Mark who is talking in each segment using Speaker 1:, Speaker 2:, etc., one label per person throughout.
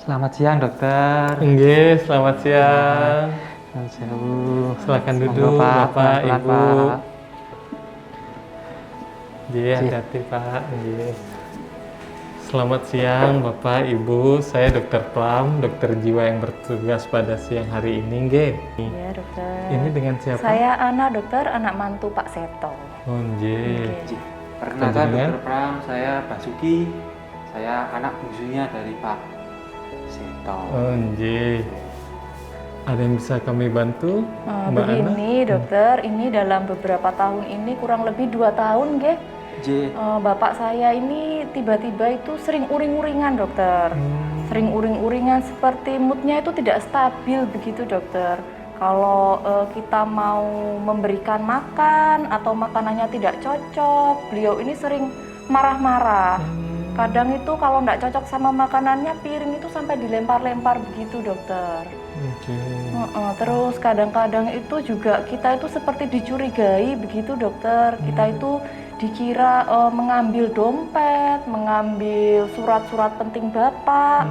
Speaker 1: Selamat siang dokter.
Speaker 2: Nggih, selamat siang.
Speaker 1: Selamat siang Bu.
Speaker 2: Silakan
Speaker 1: Monggo,
Speaker 2: duduk, Bapak,
Speaker 1: pelan-pelan,
Speaker 2: Ibu.
Speaker 1: Pak.
Speaker 2: Nggih, hati-hati Pak. Nggih. Selamat siang Bapak, Ibu. Saya Dokter Pram, dokter jiwa yang bertugas pada siang hari ini. Nggih.
Speaker 3: Iya dokter.
Speaker 2: Ini dengan siapa?
Speaker 3: Saya Ana dokter, anak mantu Pak Seto.
Speaker 2: Oh, nggih.
Speaker 3: Oke.
Speaker 1: Perkenalkan
Speaker 2: Panjenengan?
Speaker 1: dokter Pram, saya Basuki. Saya anak bungsunya dari Pak Seto.
Speaker 2: Oh, nggih. Ada yang bisa kami bantu, Mbak Ana?
Speaker 3: Begini dokter, ini dalam beberapa tahun ini kurang lebih 2 tahun nggih.
Speaker 1: J.
Speaker 3: Bapak saya ini tiba-tiba itu sering uring-uringan dokter. Sering uring-uringan seperti moodnya itu tidak stabil begitu dokter. Kalau kita mau memberikan makan atau makanannya tidak cocok, beliau ini sering marah-marah. Kadang itu kalau nggak cocok sama makanannya, piring itu sampai dilempar-lempar begitu dokter.
Speaker 2: Oke.
Speaker 3: Terus kadang-kadang itu juga kita itu seperti dicurigai begitu dokter. Kita itu dikira mengambil dompet, mengambil surat-surat penting Bapak.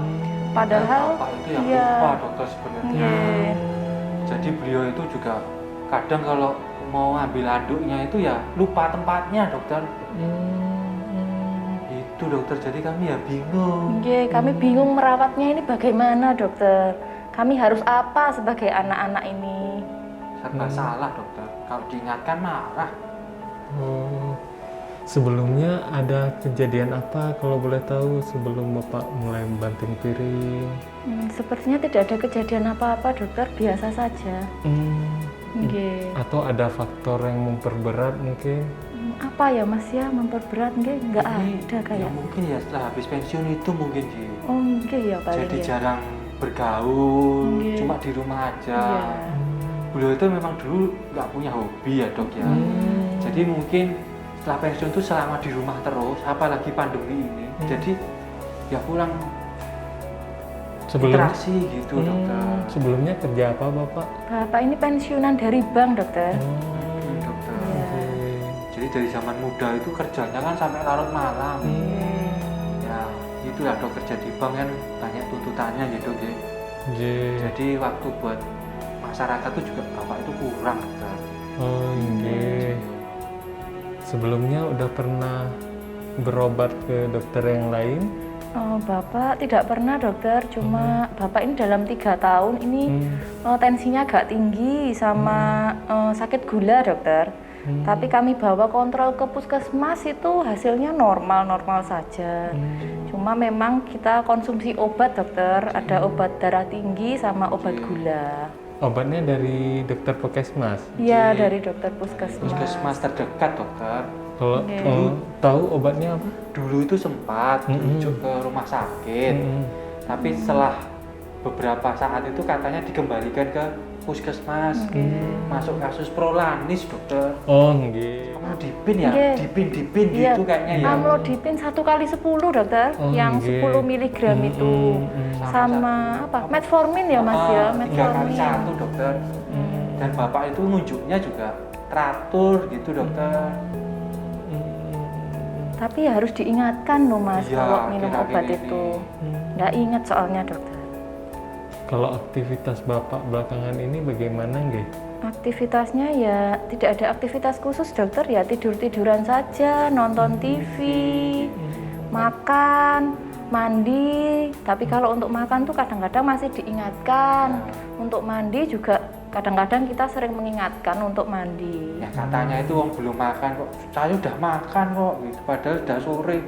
Speaker 3: Padahal
Speaker 1: Bapak itu yang
Speaker 3: iya.
Speaker 1: lupa dokter sebenarnya.
Speaker 3: Iya.
Speaker 1: Jadi beliau itu juga kadang kalau mau ambil anduknya itu ya lupa tempatnya dokter. Itu dokter, jadi kami ya bingung.
Speaker 3: Iya, kami bingung merawatnya ini bagaimana dokter. Kami harus apa sebagai anak-anak ini?
Speaker 1: Serba salah dokter. Kalau diingatkan marah.
Speaker 2: Oh. Sebelumnya ada kejadian apa kalau boleh tahu sebelum Bapak mulai banting piring?
Speaker 3: Sepertinya tidak ada kejadian apa-apa dokter, biasa saja. Nggih.
Speaker 2: Atau ada faktor yang memperberat mungkin?
Speaker 3: Apa ya mas ya memperberat nggih? Nggak
Speaker 1: Ini
Speaker 3: ada
Speaker 1: ya
Speaker 3: kayak.
Speaker 1: mungkin ya setelah habis pensiun itu mungkin Ji.
Speaker 3: Oh nggih ya paling
Speaker 1: Jadi
Speaker 3: ya.
Speaker 1: jarang bergaul,
Speaker 3: Nggih.
Speaker 1: cuma di rumah aja.
Speaker 3: Iya.
Speaker 1: Beliau itu memang dulu nggak punya hobi ya dok ya. Jadi mungkin setelah pensiun itu selama di rumah terus, apalagi pandemi ini. Jadi ya pulang interaksi gitu dokter.
Speaker 2: Sebelumnya kerja apa Bapak?
Speaker 3: Bapak ini pensiunan dari bank dokter.
Speaker 1: Dokter.
Speaker 3: Iya.
Speaker 1: Jadi dari zaman muda itu kerjanya kan sampai larut malam. Ya itulah dok, kerja di bank kan banyak tuntutannya ya dok ya. Jadi waktu buat masyarakat tuh juga bapak itu kurang dokter.
Speaker 2: Oh iya. Sebelumnya udah pernah berobat ke dokter yang lain?
Speaker 3: Bapak tidak pernah dokter, cuma Bapak ini dalam 3 tahun ini tensinya agak tinggi sama sakit gula dokter. Tapi kami bawa kontrol ke puskesmas itu hasilnya normal-normal saja. Cuma memang kita konsumsi obat dokter, ada obat darah tinggi sama obat gula.
Speaker 2: Obatnya dari dokter puskesmas?
Speaker 3: Iya dari dokter puskesmas.
Speaker 1: Puskesmas terdekat dokter.
Speaker 2: Kalau tahu obatnya apa?
Speaker 1: Dulu itu sempat rujuk ke rumah sakit, tapi setelah beberapa saat itu katanya dikembalikan ke puskesmas. Masuk kasus prolanis dokter.
Speaker 2: Oh nggih.
Speaker 1: Amlodipin ya,
Speaker 3: Nggih.
Speaker 1: dipin
Speaker 3: Iya,
Speaker 1: gitu kayaknya ya.
Speaker 3: amlodipin 1 kali 10 dokter,
Speaker 2: Oh,
Speaker 3: yang
Speaker 2: nggih.
Speaker 3: 10 mg itu. Sama apa? Metformin ya mas ya,
Speaker 1: 3 kali
Speaker 3: metformin.
Speaker 1: 1 dokter. Dan bapak itu nunjuknya juga teratur gitu dokter.
Speaker 3: Tapi harus diingatkan loh mas
Speaker 1: Iya,
Speaker 3: kalau minum
Speaker 1: akhir-akhir
Speaker 3: obat
Speaker 1: ini.
Speaker 3: itu. Nggak ingat soalnya dokter.
Speaker 2: Kalau aktivitas Bapak belakangan ini bagaimana nggih?
Speaker 3: Aktivitasnya ya tidak ada aktivitas khusus dokter, ya tidur-tiduran saja, nonton TV, makan, mandi. Tapi kalau untuk makan tuh kadang-kadang masih diingatkan. Untuk mandi juga kadang-kadang kita sering mengingatkan untuk mandi.
Speaker 1: Ya katanya itu wong belum makan kok. Saya udah makan kok gitu. Padahal udah sore.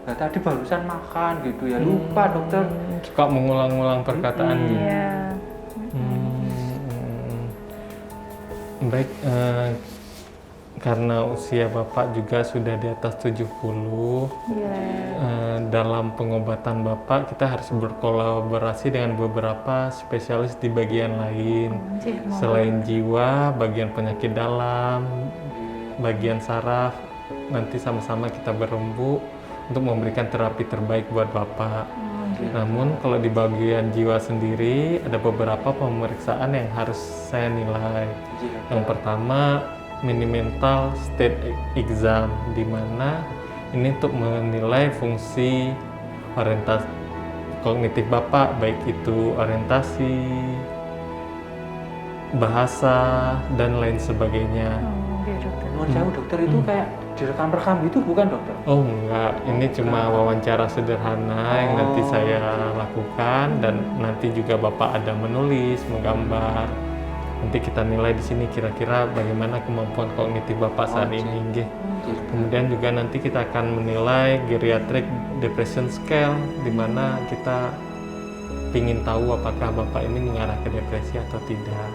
Speaker 1: Nah, tadi barusan makan gitu ya. Lupa dokter.
Speaker 2: Suka mengulang-ulang perkataan gitu.
Speaker 3: Iya.
Speaker 2: Baik, karena usia Bapak juga sudah di atas 70,
Speaker 3: Iya.
Speaker 2: dalam pengobatan Bapak kita harus berkolaborasi dengan beberapa spesialis di bagian lain. Selain jiwa, bagian penyakit dalam, bagian saraf, nanti sama-sama kita berembuk untuk memberikan terapi terbaik buat Bapak. Namun kalau di bagian jiwa sendiri ada beberapa pemeriksaan yang harus saya nilai. Yang pertama mini mental state exam, di mana ini untuk menilai fungsi orientasi kognitif Bapak, baik itu orientasi, bahasa, dan lain sebagainya.
Speaker 3: Oke, dokter.
Speaker 1: Menurut saya dokter itu kayak direkam-rekam gitu bukan dokter?
Speaker 2: Oh enggak, ini cuma wawancara sederhana yang nanti saya lakukan, dan nanti juga Bapak ada menulis, menggambar. Nanti kita nilai di sini kira-kira bagaimana kemampuan kognitif Bapak saat ini. Nggih. Kemudian juga nanti kita akan menilai geriatric depression scale, di mana kita ingin tahu apakah Bapak ini mengarah ke depresi atau tidak.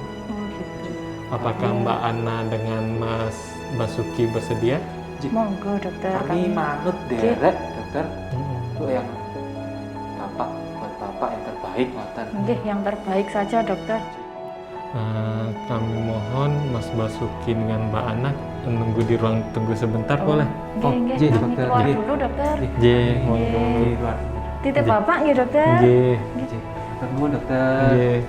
Speaker 2: Apakah Mbak Ana dengan Mas Basuki bersedia?
Speaker 3: Monggo dokter.
Speaker 1: Kami manut derek dokter. Itu yang Bapak buat Bapak yang terbaik ngoten.
Speaker 3: Nggih, yang terbaik saja dokter.
Speaker 2: Kami mohon Mas Basuki dengan Mbak Ana menunggu di ruang tunggu sebentar, boleh?
Speaker 3: Nggih,
Speaker 1: Nggih,
Speaker 3: kami
Speaker 1: dokter.
Speaker 3: keluar
Speaker 1: Nggih.
Speaker 3: dulu dokter.
Speaker 2: Nggih, monggo.
Speaker 1: Di luar.
Speaker 3: Titip Bapak nggih dokter.
Speaker 2: Nggih.
Speaker 1: Dokter nuwun dokter.
Speaker 2: Nggih.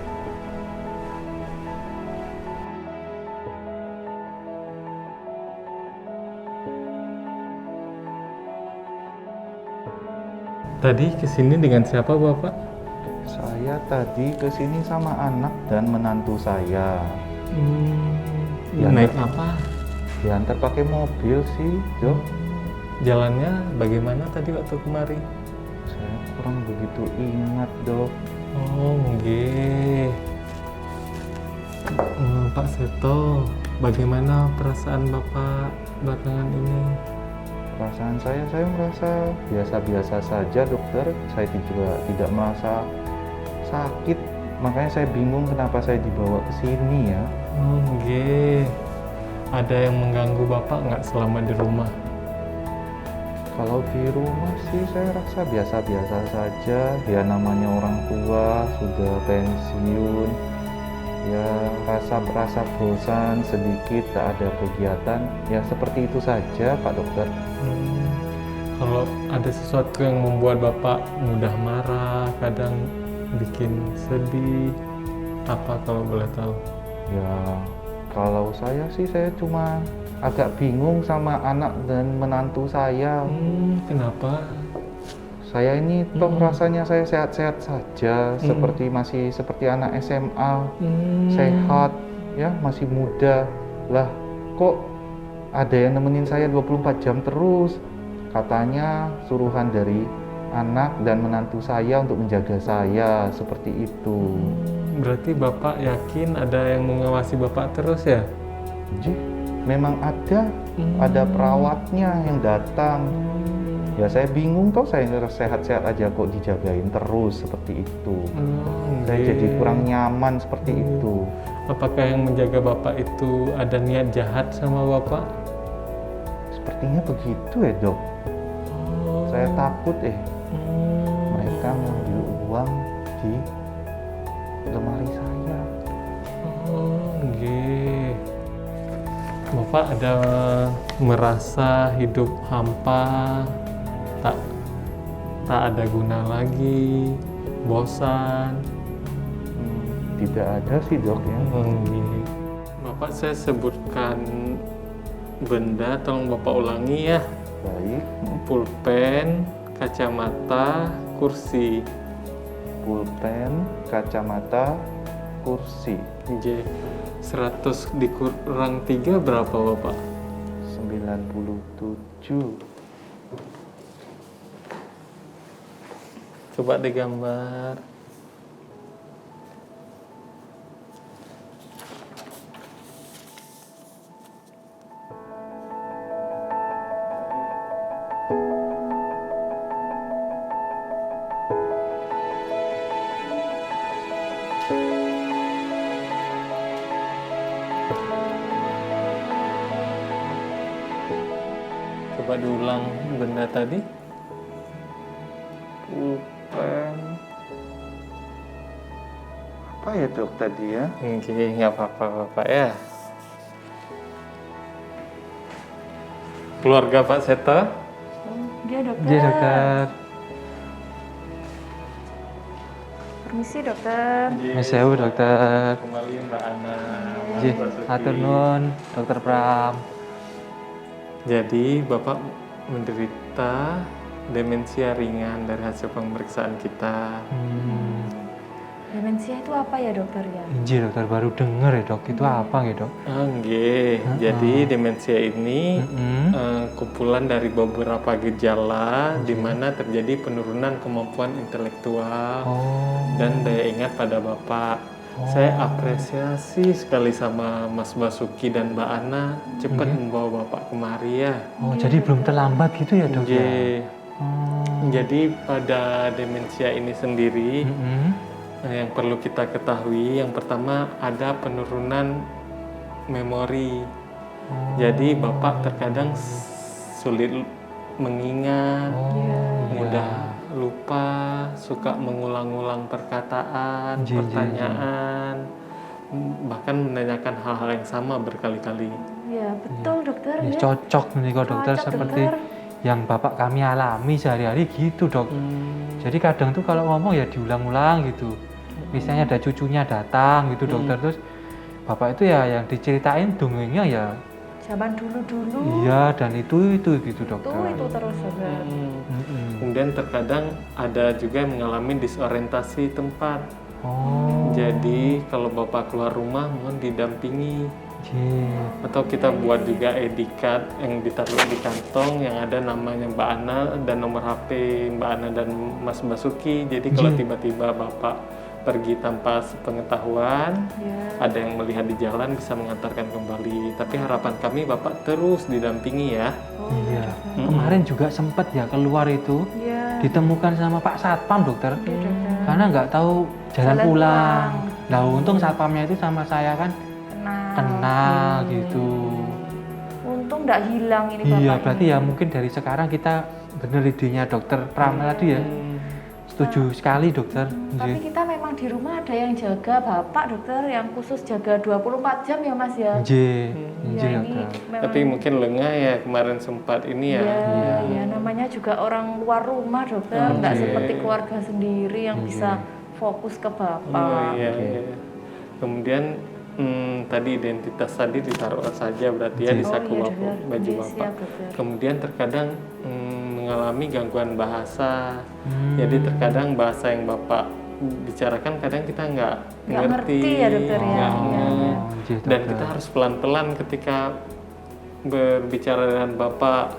Speaker 2: Tadi kesini dengan siapa Bapak?
Speaker 4: Saya tadi kesini sama anak dan menantu saya. Ya,
Speaker 2: Naik apa?
Speaker 4: Diantar pakai mobil sih, Dok.
Speaker 2: Jalannya bagaimana tadi waktu kemari?
Speaker 4: Saya kurang begitu ingat, Dok.
Speaker 2: Oh, nggih. Pak Seto, bagaimana perasaan Bapak belakangan ini?
Speaker 4: Perasaan saya merasa biasa-biasa saja, dokter. Saya juga tidak merasa sakit. Makanya saya bingung kenapa saya dibawa ke sini ya.
Speaker 2: Oh, nggih. Ada yang mengganggu Bapak nggak selama di rumah?
Speaker 4: Kalau di rumah sih saya rasa biasa-biasa saja. Ya namanya orang tua, sudah pensiun. Ya rasa bosan sedikit, tak ada kegiatan. Ya seperti itu saja, Pak Dokter.
Speaker 2: Kalau ada sesuatu yang membuat Bapak mudah marah, kadang bikin sedih, apa kalau boleh tahu?
Speaker 4: Ya kalau saya sih saya cuma agak bingung sama anak dan menantu saya.
Speaker 2: Kenapa?
Speaker 4: Saya ini toh rasanya saya sehat-sehat saja, masih seperti anak SMA, sehat, ya masih muda. Lah kok ada yang nemenin saya 24 jam terus? Katanya suruhan dari anak dan menantu saya untuk menjaga saya, seperti itu.
Speaker 2: Berarti Bapak yakin ada yang mengawasi Bapak terus ya?
Speaker 4: Memang ada perawatnya yang datang. Ya saya bingung toh, saya sehat-sehat aja kok dijagain terus seperti itu. Saya jadi kurang nyaman seperti itu.
Speaker 2: Apakah yang menjaga Bapak itu ada niat jahat sama Bapak?
Speaker 4: Sepertinya begitu ya, Dok. Saya takut mereka ngambil uang di lemari saya.
Speaker 2: Nggih. Bapak ada merasa hidup hampa, tak ada guna lagi, bosan?
Speaker 4: Tidak ada sih, Dok ya.
Speaker 2: Nggih. Bapak, saya sebutkan benda, tolong Bapak ulangi ya.
Speaker 4: Baik.
Speaker 2: Pulpen, kacamata, kursi.
Speaker 4: Pulpen, kacamata, kursi.
Speaker 2: J. 100 dikurang 3 berapa Bapak?
Speaker 4: 97.
Speaker 2: Coba digambar. Coba diulang benda tadi.
Speaker 4: Pulpen. Apa ya, Dok, tadi ya?
Speaker 2: Oke, nggak apa-apa Bapak ya. Keluarga Pak Seto.
Speaker 3: Iya dokter.
Speaker 1: Iya dokter.
Speaker 3: Permisi dokter.
Speaker 1: Mas Sewu dokter.
Speaker 2: Kembali Mbak Ana.
Speaker 1: Nggih, atur nuwun Dokter Pram.
Speaker 2: Jadi Bapak menderita demensia ringan dari hasil pemeriksaan kita.
Speaker 3: Demensia itu apa ya dokter ya?
Speaker 1: Injil dokter, baru denger ya dok, itu apa ya dok?
Speaker 2: Nggih. Jadi demensia ini kumpulan dari beberapa gejala di mana terjadi penurunan kemampuan intelektual dan daya ingat pada Bapak. Saya apresiasi sekali sama Mas Basuki dan Mbak Ana cepat membawa Bapak kemari ya.
Speaker 1: Jadi belum terlambat gitu ya dok?
Speaker 2: Nggih. Jadi pada demensia ini sendiri yang perlu kita ketahui, yang pertama ada penurunan memori. Jadi Bapak terkadang sulit mengingat, mudah lupa, suka mengulang-ulang perkataan, pertanyaan, bahkan menanyakan hal-hal yang sama berkali-kali.
Speaker 3: Ya betul dokter.
Speaker 1: Ya,
Speaker 3: Ya.
Speaker 1: cocok nih kok dokter, seperti yang Bapak kami alami sehari-hari gitu dok. Jadi kadang tuh kalau ngomong ya diulang-ulang gitu. Misalnya ada cucunya datang gitu dokter, terus Bapak itu ya yang diceritain dongengnya ya
Speaker 3: zaman dulu-dulu.
Speaker 1: iya, dan itu gitu dokter.
Speaker 3: Itu terus dokter.
Speaker 2: Kemudian terkadang ada juga yang mengalami disorientasi tempat. Jadi kalau Bapak keluar rumah mohon didampingi. Atau kita buat juga ID card yang ditaruh di kantong yang ada namanya Mbak Ana dan nomor HP Mbak Ana dan Mas Basuki. Jadi kalau tiba-tiba Bapak pergi tanpa sepengetahuan, ada yang melihat di jalan bisa mengantarkan kembali. Tapi harapan kami Bapak terus didampingi ya.
Speaker 1: Iya. Kemarin juga sempat ya keluar itu, ditemukan sama Pak Satpam dokter, karena nggak tahu jalan pulang. Nah untung Satpamnya itu sama saya kan kenal gitu.
Speaker 3: Untung nggak hilang ini
Speaker 1: Iya,
Speaker 3: Bapak.
Speaker 1: berarti ya mungkin dari sekarang kita bener idenya dokter Pram tadi ya. Setuju sekali dokter.
Speaker 3: Tapi kita memang di rumah ada yang jaga Bapak dokter, yang khusus jaga 24 jam ya Mas ya.
Speaker 1: Iya
Speaker 3: Ini
Speaker 1: dokter.
Speaker 3: memang,
Speaker 2: Tapi mungkin lengah ya kemarin sempat ini ya.
Speaker 3: ya namanya juga orang luar rumah dokter, nggak seperti keluarga sendiri yang bisa fokus ke Bapak.
Speaker 2: Iya. Kemudian tadi identitas tadi ditaruh saja berarti ya di saku baju Bapak. Kemudian terkadang mengalami gangguan bahasa. Jadi terkadang bahasa yang Bapak bicarakan kadang kita nggak ngerti
Speaker 3: ya dokter ya.
Speaker 2: Dan kita harus pelan-pelan ketika berbicara dengan Bapak.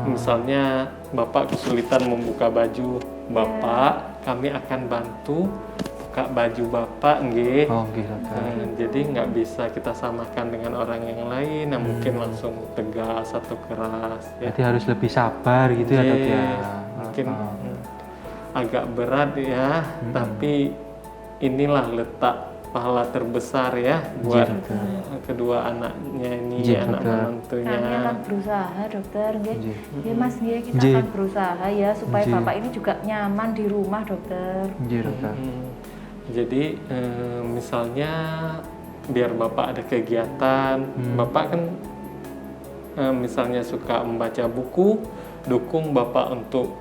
Speaker 2: Misalnya Bapak kesulitan membuka baju Bapak, kami akan bantu buka baju Bapak, nggih. Jadi nggak bisa kita samakan dengan orang yang lain, yang mungkin langsung tegas atau keras.
Speaker 1: Jadi harus lebih sabar gitu ya dok ya.
Speaker 2: Mungkin agak berat ya, tapi inilah letak pahala terbesar ya buat kedua anaknya ini, anak menantunya.
Speaker 3: Kami akan berusaha dokter, nggih Mas, nggih kita akan berusaha ya supaya Bapak ini juga nyaman di rumah dokter.
Speaker 2: Jadi misalnya biar Bapak ada kegiatan, Bapak kan misalnya suka membaca buku, dukung Bapak untuk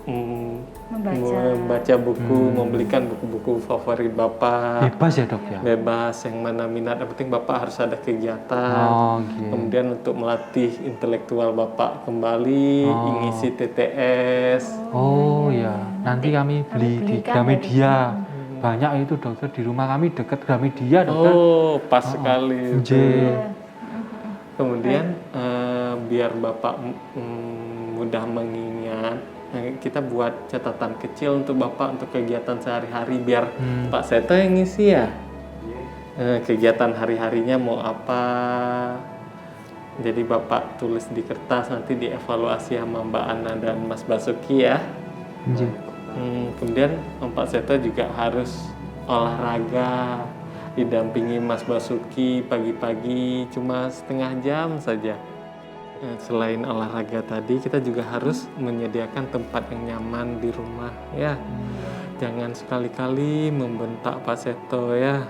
Speaker 2: membaca buku, membelikan buku-buku favorit Bapak.
Speaker 1: Bebas ya dok ya?
Speaker 2: Bebas, yang mana minat, yang penting Bapak harus ada kegiatan. Kemudian untuk melatih intelektual Bapak kembali, ngisi TTS.
Speaker 1: Nanti kami beli di Gramedia. Banyak itu dokter, di rumah kami dekat Gramedia dokter.
Speaker 2: Pas sekali. Kemudian biar Bapak mudah mengingat, kita buat catatan kecil untuk Bapak untuk kegiatan sehari-hari biar Pak Seto yang ngisi ya. Kegiatan hari-harinya mau apa. Jadi Bapak tulis di kertas, nanti dievaluasi sama Mbak Ana dan Mas Basuki ya. Kemudian Pak Seto juga harus olahraga, didampingi Mas Basuki pagi-pagi cuma setengah jam saja. Selain olahraga tadi, kita juga harus menyediakan tempat yang nyaman di rumah ya. Jangan sekali-kali membentak Pak Seto ya.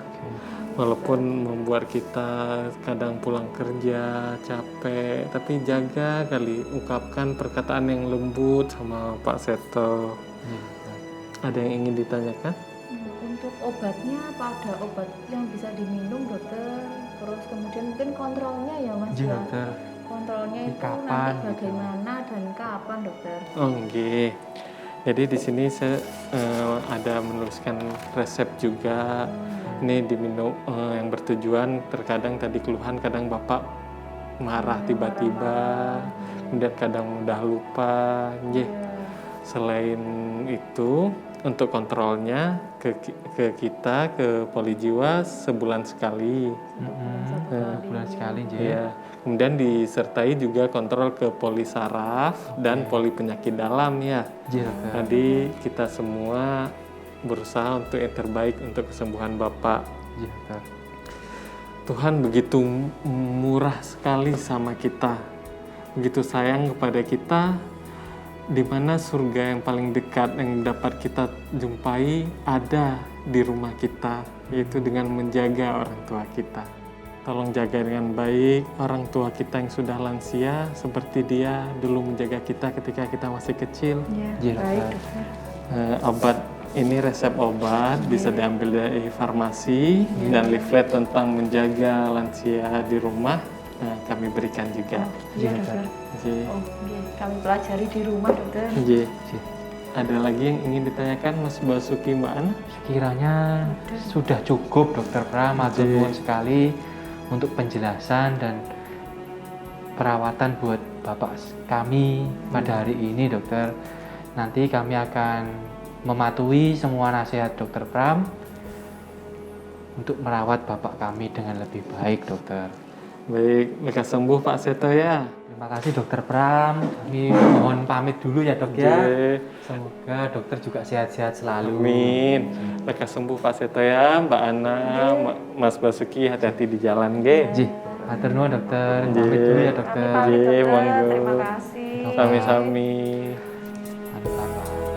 Speaker 2: Walaupun membuat kita kadang pulang kerja capek, tapi jaga kali ungkapkan perkataan yang lembut sama Pak Seto. Ada yang ingin ditanyakan?
Speaker 3: Untuk obatnya apa ada obat yang bisa diminum dokter? Terus kemudian mungkin kontrolnya ya Mas ya? kontrolnya itu
Speaker 1: kapan,
Speaker 3: nanti
Speaker 1: gitu.
Speaker 3: bagaimana dan kapan dokter?
Speaker 2: Oh, nggih. Jadi di sini saya ada menuliskan resep juga. Ini diminum yang bertujuan terkadang tadi keluhan kadang Bapak marah tiba-tiba, kemudian kadang mudah lupa. Nggih. Selain itu untuk kontrolnya ke kita ke Polijiwa sebulan sekali.
Speaker 1: Bulan sekali nggih.
Speaker 2: Ya. Kemudian disertai juga kontrol ke poli saraf dan poli penyakit dalam ya.
Speaker 1: Nggih, dokter.
Speaker 2: Tadi kita semua berusaha untuk yang terbaik untuk kesembuhan Bapak.
Speaker 1: Nggih, dokter.
Speaker 2: Tuhan begitu murah sekali sama kita, begitu sayang kepada kita, di mana surga yang paling dekat yang dapat kita jumpai ada di rumah kita, yaitu dengan menjaga orang tua kita. Tolong jaga dengan baik orang tua kita yang sudah lansia, seperti dia dulu menjaga kita ketika kita masih kecil.
Speaker 3: Ya,
Speaker 1: Nggih,
Speaker 3: baik
Speaker 1: dokter.
Speaker 3: dokter.
Speaker 2: Obat ini resep obat bisa diambil dari farmasi dan leaflet tentang menjaga lansia di rumah kami berikan juga.
Speaker 3: Iya
Speaker 1: dokter.
Speaker 3: dokter.
Speaker 2: Jadi,
Speaker 3: Oh, iya. Kami pelajari di rumah dokter.
Speaker 2: Nggih. Ada lagi yang ingin ditanyakan Mas Basuki Mbak Ana?
Speaker 1: Sekiranya sudah cukup dokter Pram, matur nuwun sekali untuk penjelasan dan perawatan buat bapak kami pada hari ini dokter. Nanti kami akan mematuhi semua nasihat dokter Pram untuk merawat bapak kami dengan lebih baik dokter.
Speaker 2: Baik, lekas sembuh Pak Seto ya.
Speaker 1: Terima kasih dokter Pram. Kami mohon pamit dulu ya dok ya.
Speaker 2: Nggih.
Speaker 1: Semoga dokter juga sehat-sehat selalu.
Speaker 2: Amin. Lekas sembuh Pak Seto ya, Mbak Ana, Mas Basuki hati-hati di jalan nggih.
Speaker 1: Nggih, matur nuwun dokter. Pamit dulu ya dokter.
Speaker 3: Kami pamit
Speaker 2: Nggih,
Speaker 3: dokter.
Speaker 2: monggo.
Speaker 3: Terima kasih.
Speaker 2: Sami-sami.
Speaker 1: Amit-amit.